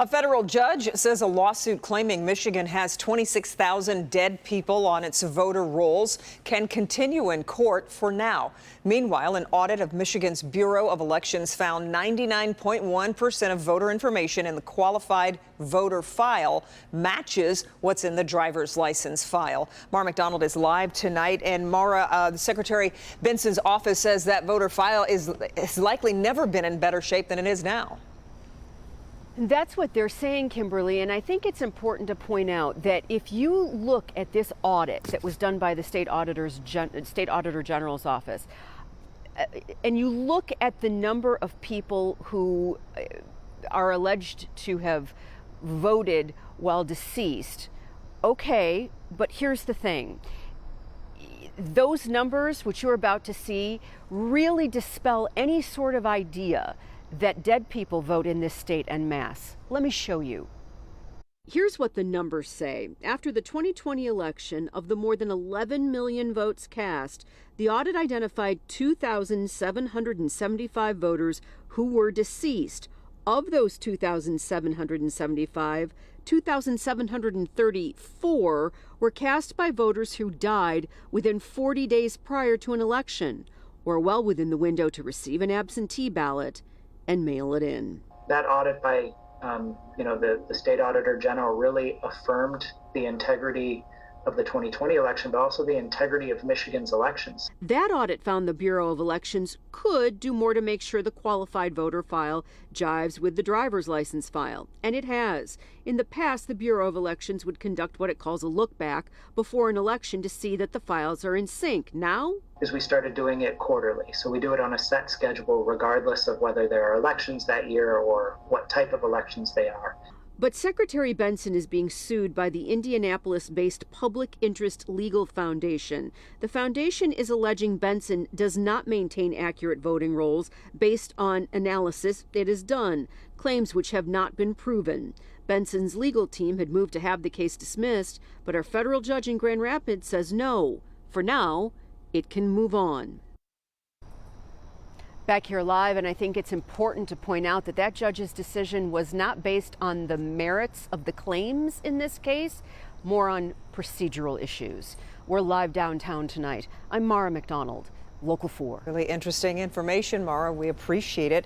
A federal judge says a lawsuit claiming Michigan has 26,000 dead people on its voter rolls can continue in court for now. Meanwhile, an audit of Michigan's Bureau of Elections found 99.1% of voter information in the qualified voter file matches what's in the driver's license file. Mara McDonald is live tonight. And Mara, Secretary Benson's office says that voter file has likely never been in better shape than it is now. That's what they're saying, Kimberly, and I think it's important to point out that if you look at this audit that was done by the State Auditor General's office, and you look at the number of people who are alleged to have voted while deceased, okay, but here's the thing. Those numbers, which you're about to see, really dispel any sort of idea that dead people vote in this state en masse. Let me show you. Here's what the numbers say. After the 2020 election, of the more than 11 million votes cast, the audit identified 2,775 voters who were deceased. Of those 2,775, 2,734 were cast by voters who died within 40 days prior to an election, or well within the window to receive an absentee ballot and mail it in. That audit by the State Auditor General really affirmed the integrity of the 2020 election, but also the integrity of Michigan's elections. That audit found the Bureau of Elections could do more to make sure the qualified voter file jives with the driver's license file, and it has. In the past, the Bureau of Elections would conduct what it calls a look back before an election to see that the files are in sync. Now, we started doing it quarterly, so we do it on a set schedule regardless of whether there are elections that year or what type of elections they are. But Secretary Benson is being sued by the Indianapolis-based Public Interest Legal Foundation. The foundation is alleging Benson does not maintain accurate voting rolls based on analysis it has done, claims which have not been proven. Benson's legal team had moved to have the case dismissed, but our federal judge in Grand Rapids says no. For now, it can move on. Back here live, and I think it's important to point out that that judge's decision was not based on the merits of the claims in this case, more on procedural issues. We're live downtown tonight. I'm Mara McDonald, Local 4. Really interesting information, Mara. We appreciate it.